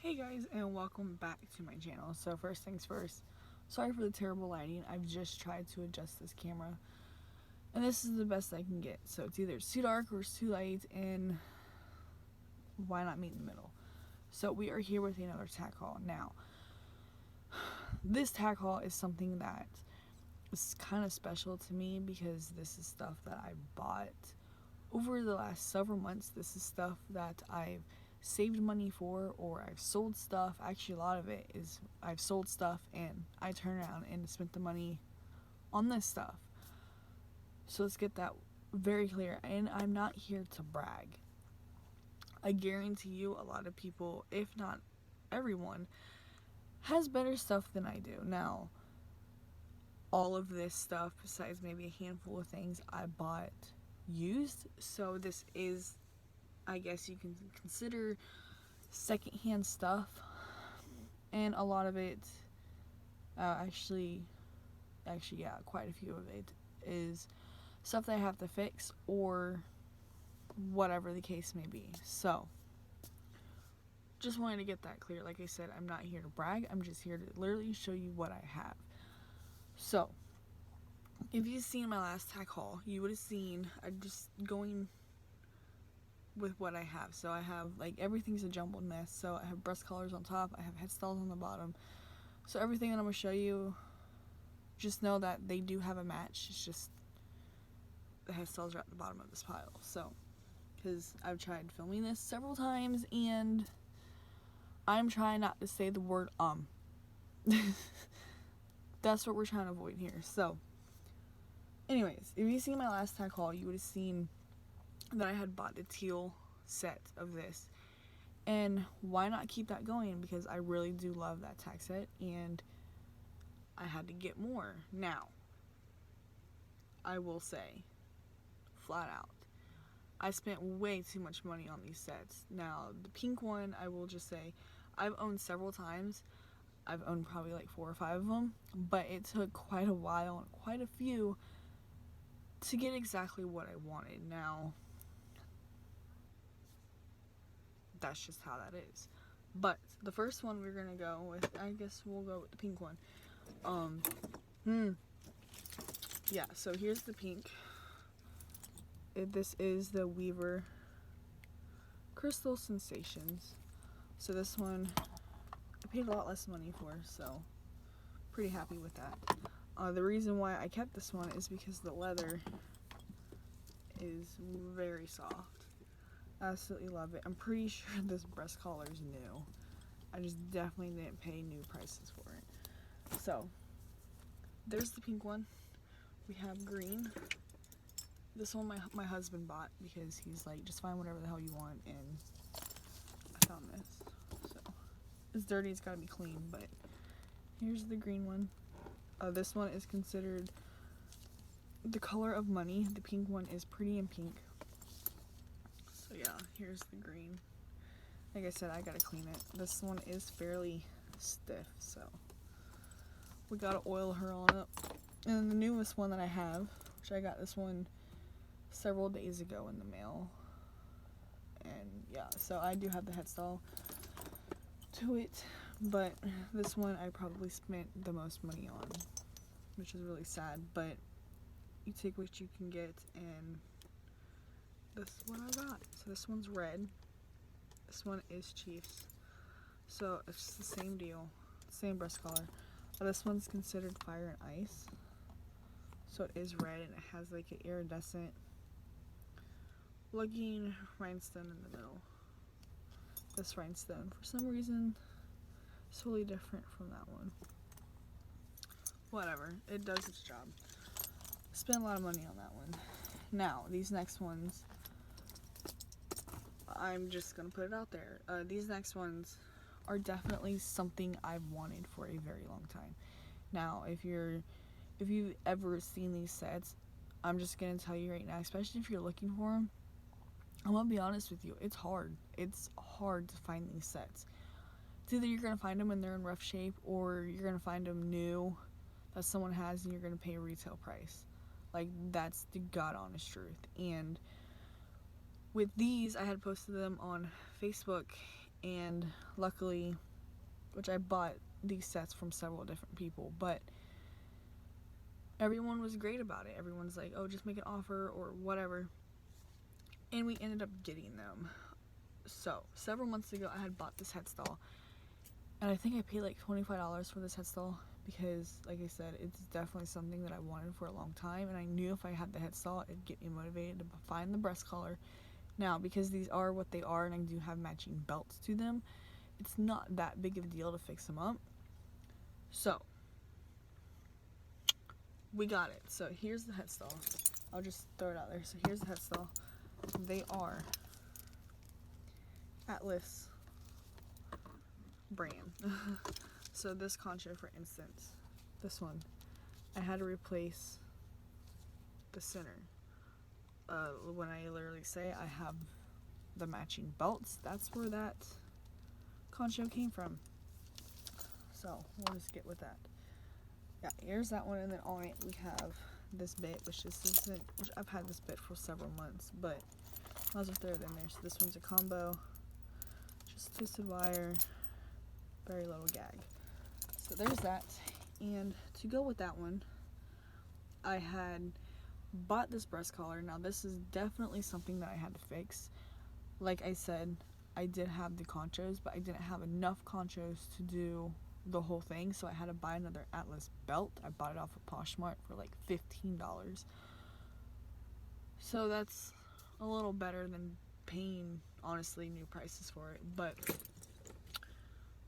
Hey guys, and welcome back to my channel. So first things first, sorry for the terrible lighting. I've just tried to adjust this camera and this is the best I can get. So it's either too dark or it's too light, and why not meet in the middle? So we are here with another tack haul. Now this tack haul is something that is kind of special to me because this is stuff that I bought over the last several months. This is stuff that I've saved money for, or I've sold stuff. Actually, a lot of it is I've sold stuff and I turn around and spent the money on this stuff. So let's get that very clear. And I'm not here to brag. I guarantee you a lot of people, if not everyone, has better stuff than I do. Now, all of this stuff, besides maybe a handful of things, I bought used. So this is, I guess you can consider, secondhand stuff, and a lot of it, actually, yeah, quite a few of it is stuff that I have to fix or whatever the case may be. So, just wanted to get that clear. Like I said, I'm not here to brag. I'm just here to literally show you what I have. So, if you've seen my last tack haul, you would have seen I'm just going with what I have. So I have, like, everything's a jumbled mess. So I have breast collars on top, I have headstalls on the bottom. So everything that I'm going to show you, just know that they do have a match. It's just the headstalls are at the bottom of this pile. So, because I've tried filming this several times and I'm trying not to say the word That's what we're trying to avoid here. So, anyways, if you've seen my last tack haul, you would have seen that I had bought the teal set of this, and why not keep that going, because I really do love that tack set and I had to get more. Now, I will say flat out, I spent way too much money on these sets. Now the pink one, I will just say, I've owned several times. I've owned probably like 4 or 5 of them, but it took quite a while and quite a few to get exactly what I wanted. Now, that's just how that is. But the first one we're gonna go with, I guess we'll go with the pink one. Yeah, so here's the pink. This is the Weaver Crystal Sensations. So this one I paid a lot less money for, so pretty happy with that. The reason why I kept this one is because the leather is very soft. Absolutely love it. I'm pretty sure this breast collar is new. I just definitely didn't pay new prices for it. So, there's the pink one. We have green. This one my husband bought because he's like, just find whatever the hell you want, and I found this. So, it's dirty, it's gotta be clean, but here's the green one. This one is considered the color of money. The pink one is pretty in pink. So yeah, here's the green. Like I said, I gotta clean it. This one is fairly stiff, so we gotta oil her on up. And then the newest one that I have, which I got this one several days ago in the mail. And yeah, so I do have the headstall to it, but this one I probably spent the most money on, which is really sad, but you take what you can get, and this is what I got. So this one's red. This one is Chiefs. So it's the same deal, same breast collar. This one's considered fire and ice. So it is red and it has like an iridescent looking rhinestone in the middle. This rhinestone, for some reason, is totally different from that one. Whatever, it does its job. Spent a lot of money on that one. Now, these next ones, I'm just gonna put it out there. These next ones are definitely something I've wanted for a very long time. Now, if you've ever seen these sets, I'm just gonna tell you right now, especially if you're looking for them, I'm gonna be honest with you, it's hard. It's hard to find these sets. It's either you're gonna find them when they're in rough shape, or you're gonna find them new that someone has and you're gonna pay a retail price. Like, that's the god honest truth. And with these, I had posted them on Facebook and luckily, which I bought these sets from several different people, but everyone was great about it. Everyone's like, oh, just make an offer or whatever, and we ended up getting them. So several months ago I had bought this head stall, and I think I paid like $25 for this head stall because, like I said, it's definitely something that I wanted for a long time, and I knew if I had the head stall it'd get me motivated to find the breast collar. Now, because these are what they are and I do have matching belts to them, it's not that big of a deal to fix them up. So we got it. So here's the head stall. I'll just throw it out there. So here's the head stall. They are Atlas brand. So this concho, for instance, this one, I had to replace the center. When I literally say I have the matching belts, that's where that concho came from. So we'll just get with that. Yeah, here's that one, and then on it we have this bit, which I've had this bit for several months, but I'll just throw it in there. So this one's a combo, just twisted wire, very little gag. So there's that. And to go with that one, I had bought this breast collar. Now this is definitely something that I had to fix. Like I said, I did have the conchos, but I didn't have enough conchos to do the whole thing, so I had to buy another Atlas belt. I bought it off of Poshmark for like $15. So that's a little better than paying, honestly, new prices for it. But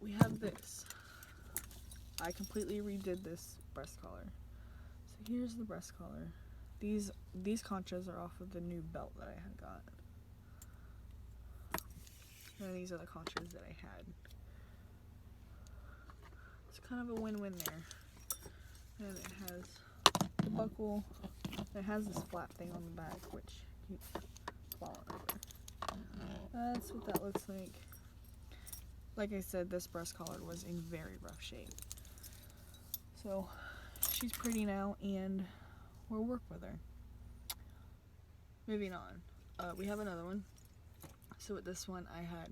we have this. I completely redid this breast collar. So here's the breast collar. These conchos are off of the new belt that I had got. And these are the conchos that I had. It's kind of a win-win there. And it has the buckle. It has this flap thing on the back, which keeps falling over. That's what that looks like. Like I said, this breast collar was in very rough shape. So she's pretty now, and we'll work with her. Moving on. We have another one. So with this one I had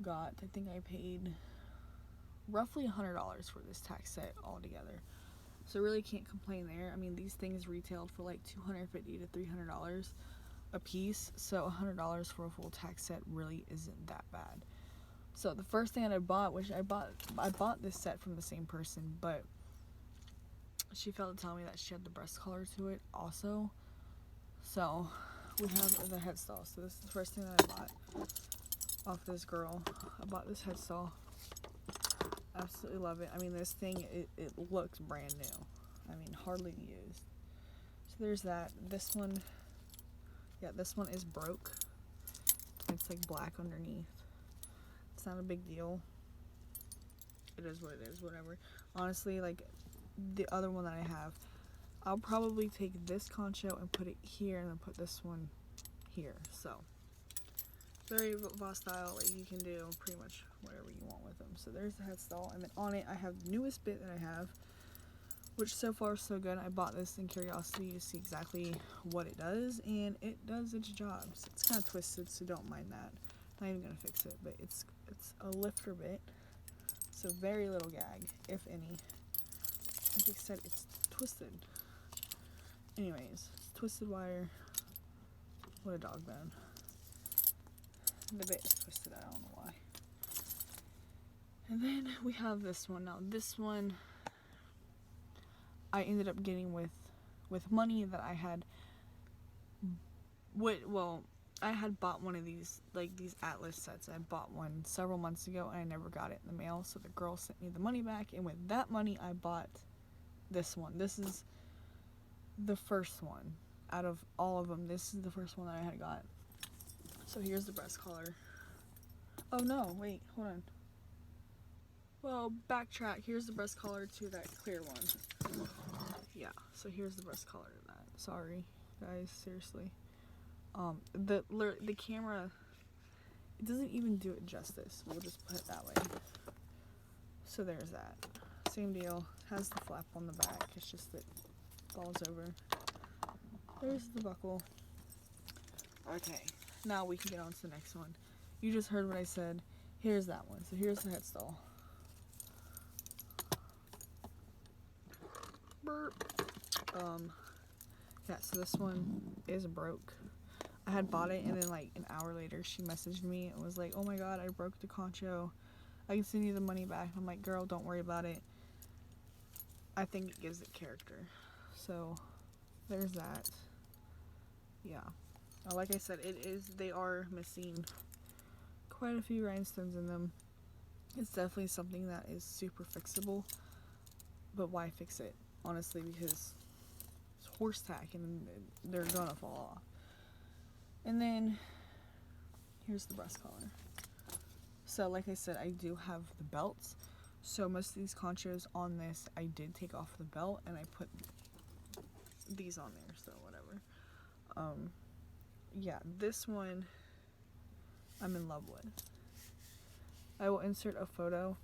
got, I think I paid roughly $100 for this tack set altogether. So really can't complain there. I mean, these things retailed for like $250 to $300 a piece. So $100 for a full tack set really isn't that bad. So the first thing that I bought, which I bought this set from the same person, but she failed to tell me that she had the breast collar to it also. So we have the head stall. So this is the first thing that I bought off this girl. I bought this head stall. Absolutely love it. I mean, this thing, it looks brand new. I mean, hardly used. So there's that. This one, yeah, this one is broke. It's like black underneath. It's not a big deal. It is what it is, whatever. Honestly, like the other one that I have, I'll probably take this concho and put it here and then put this one here. So very versatile. Like you can do pretty much whatever you want with them. So there's the head stall, and then on it I have the newest bit that I have, which so far so good. I bought this in curiosity to see exactly what it does, and it does its job. So it's kind of twisted, so don't mind that. Not even gonna fix it, but it's a lifter bit, so very little gag, if any. Like I said, it's twisted. Anyways, it's twisted wire. What a dog bone. The bit is twisted, I don't know why. And then we have this one. Now this one I ended up getting with money that I had, I had bought one of these, like these Atlas sets. I bought one several months ago and I never got it in the mail, so the girl sent me the money back, and with that money I bought this one. This is the first one out of all of them. This is the first one that I had got. So here's the breast collar. Oh no, wait, hold on. Well, backtrack. Here's the breast collar to that clear one. Yeah, so here's the breast collar to that. Sorry, guys, seriously. The camera, it doesn't even do it justice. We'll just put it that way. So there's that. Same deal. Has the flap on the back. It's just that it falls over. There's the buckle. Okay, now we can get on to the next one. You just heard what I said. here's that one. So here's the headstall. Burp. Yeah, so this one is broke. I had bought it, and then like an hour later she messaged me and was like, oh my god, I broke the concho, I can send you the money back. I'm like, girl, don't worry about it. I think it gives it character. So there's that. Yeah, like I said, they are missing quite a few rhinestones in them. It's definitely something that is super fixable, but why fix it, honestly, because it's horse tack and they're gonna fall off. And then here's the breast collar. So like I said, I do have the belts, so most of these conchos on this I did take off the belt and I put these on there, so whatever. Yeah, this one I'm in love with. I will insert a photo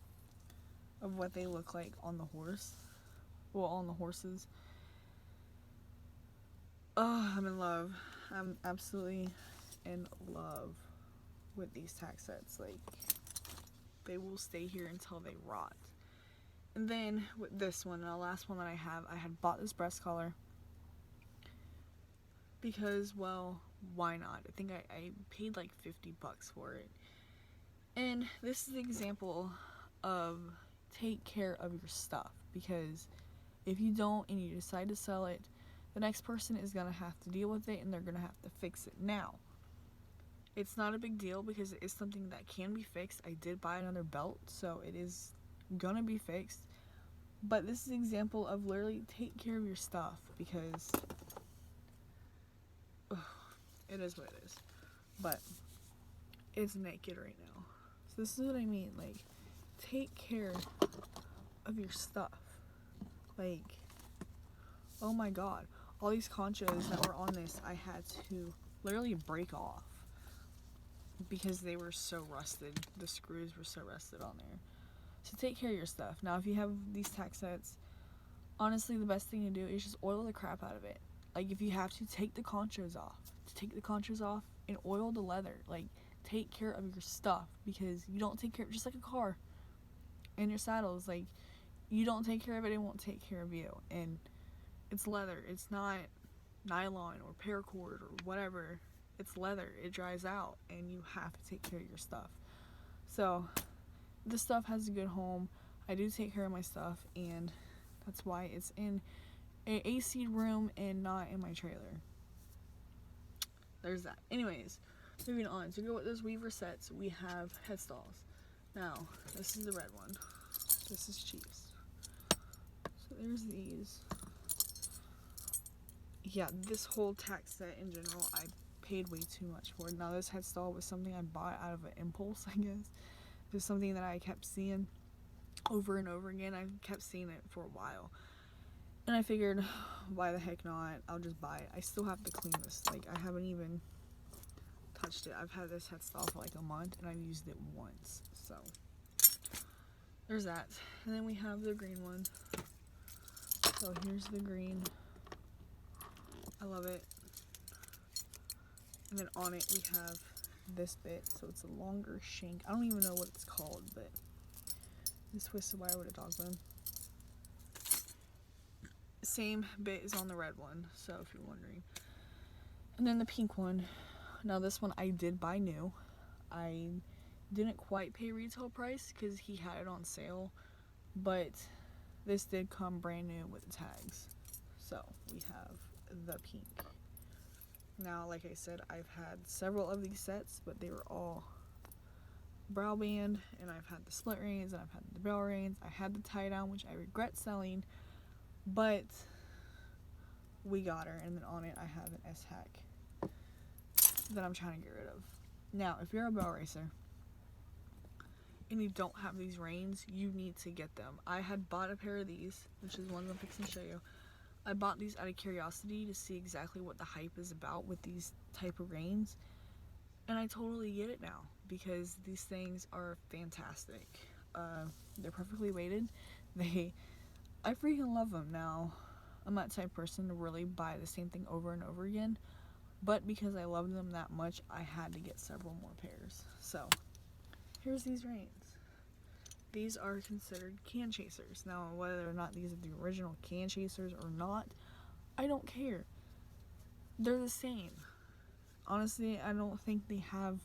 of what they look like on the horse. Well, on the horses. Oh, I'm in love. I'm absolutely in love with these tack sets. Like, they will stay here until they rot. And then with this one, the last one that I had bought this breast collar because, well, why not? I think I paid like $50 for it. And this is an example of take care of your stuff, because if you don't and you decide to sell it, the next person is going to have to deal with it and they're going to have to fix it. Now, it's not a big deal because it is something that can be fixed. I did buy another belt, so it is going to be fixed. But this is an example of literally take care of your stuff, because it is what it is. But it's naked right now. So this is what I mean. Like, take care of your stuff. Like, oh my god. All these conchos that were on this, I had to literally break off because they were so rusted. The screws were so rusted on there. So take care of your stuff. Now, if you have these tack sets, honestly, the best thing to do is just oil the crap out of it. Like, if you have to, take the conchos off. Take the conchos off and oil the leather. Like, take care of your stuff, because you don't take care of it, just like a car and your saddles. Like, you don't take care of it, it won't take care of you. And it's leather. It's not nylon or paracord or whatever. It's leather. It dries out, and you have to take care of your stuff. So this stuff has a good home. I do take care of my stuff, and that's why it's in an AC room and not in my trailer. There's that. Anyways, moving on. To go with those weaver sets, we have headstalls. Now, this is the red one. This is Chiefs. So there's these. Yeah, this whole tack set in general, I paid way too much for it. Now, this headstall was something I bought out of an impulse, I guess. It was something that I kept seeing over and over again. I kept seeing it for a while. And I figured, why the heck not? I'll just buy it. I still have to clean this. Like, I haven't even touched it. I've had this headstall for like a month, and I've used it once. So, there's that. And then we have the green one. So, here's the green. I love it. And then on it, we have this bit. So, it's a longer shank. I don't even know what it's called, but it's twisted wire with a dog bone. Same bit is on the red one, so if you're wondering. And then the pink one. Now, this one I did buy new. I didn't quite pay retail price because he had it on sale, but this did come brand new with the tags. So we have the pink. Now, like I said, I've had several of these sets, but they were all brow band, and I've had the split reins, and I've had the bell reins. I had the tie down, which I regret selling, but we got her. And then on it, I have an S-hack that I'm trying to get rid of. Now, if you're a bell racer and you don't have these reins, you need to get them. I had bought a pair of these, which is the ones I'm fixing to show you. I bought these out of curiosity to see exactly what the hype is about with these type of reins, and I totally get it now, because these things are fantastic. They're perfectly weighted. I freaking love them. Now, I'm not the type of person to really buy the same thing over and over again, but because I love them that much, I had to get several more pairs. So here's these reins. These are considered can chasers. Now, whether or not these are the original can chasers or not, I don't care. They're the same. Honestly, I don't think they have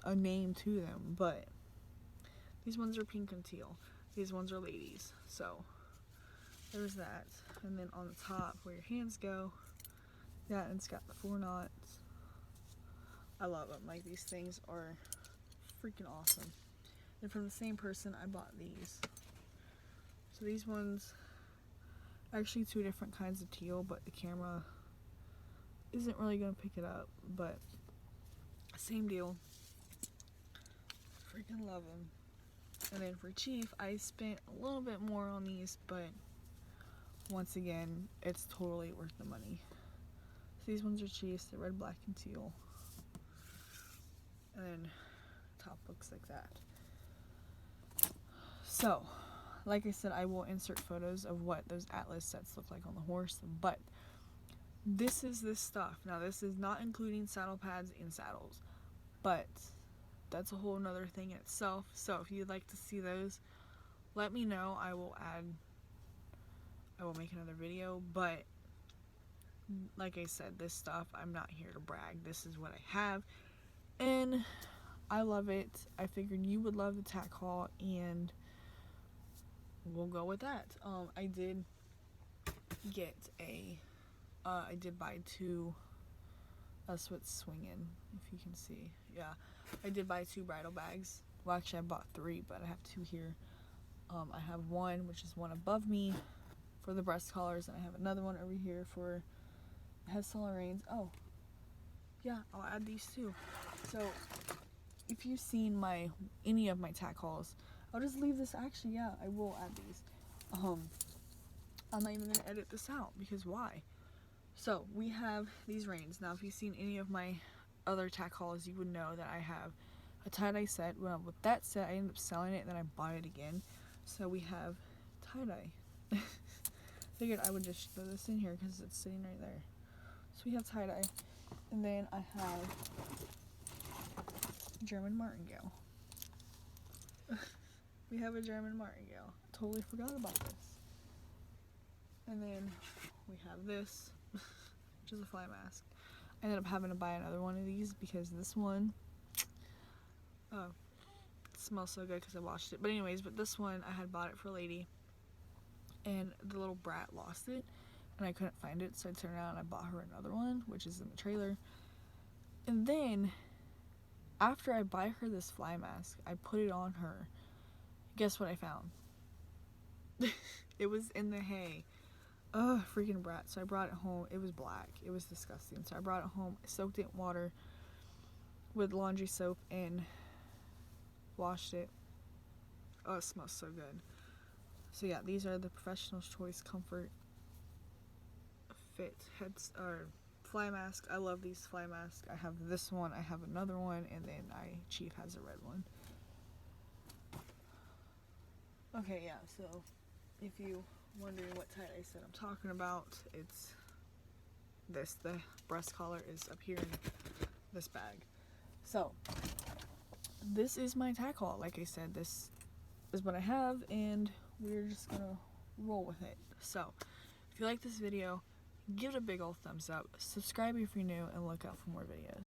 a name to them, but these ones are pink and teal. These ones are ladies. So, there's that. And then on the top, where your hands go, yeah, and it's got the 4 knots. I love them. Like, these things are freaking awesome. And from the same person, I bought these. So these ones, actually 2 different kinds of teal, but the camera isn't really going to pick it up. But same deal. Freaking love them. And then for Chief, I spent a little bit more on these, but once again, it's totally worth the money. So these ones are Chiefs. They're red, black, and teal. And then top looks like that. So, like I said, I will insert photos of what those Atlas sets look like on the horse, but this is this stuff. Now, this is not including saddle pads and saddles, but that's a whole nother thing in itself. So, if you'd like to see those, let me know. I will make another video, but like I said, this stuff, I'm not here to brag. This is what I have, and I love it. I figured you would love the tack haul, and we'll go with that. I did get I did buy 2, that's what's swinging, if you can see. Yeah, I did buy 2 bridle bags. Well, actually, I bought 3, but I have 2 here. I have one, which is one above me for the breast collars, and I have another one over here for head solo reins. Oh, yeah, I'll add these too. So, if you've seen any of my tack hauls, I'll just leave this. Actually, yeah, I will add these. I'm not even going to edit this out, because why? So, we have these reins. Now, if you've seen any of my other tack hauls, you would know that I have a tie-dye set. Well, with that set, I ended up selling it, and then I bought it again. So, we have tie-dye. Figured I would just throw this in here, because it's sitting right there. So, we have tie-dye. And then I have German martingale. We have a German martingale. Totally forgot about this. And then we have this, which is a fly mask. I ended up having to buy another one of these because this one, it smells so good because I washed it. But anyways, this one, I had bought it for a lady, and the little brat lost it, and I couldn't find it, so I turned around and I bought her another one, which is in the trailer. And then, after I buy her this fly mask, I put it on her. Guess what I found? It was in the hay. Ugh, freaking brat. So I brought it home. It was black. It was disgusting. So I brought it home, soaked it in water with laundry soap, and washed it. Oh, it smells so good. So yeah, these are the Professional's Choice Comfort Fit fly mask. I love these fly masks. I have this one, I have another one, and then Chief has a red one. Okay, yeah, so if you wondering what tie-dye set I'm talking about, it's this. The breast collar is up here in this bag. So, this is my tack haul. Like I said, this is what I have, and we're just gonna roll with it. So, if you like this video, give it a big old thumbs up, subscribe if you're new, and look out for more videos.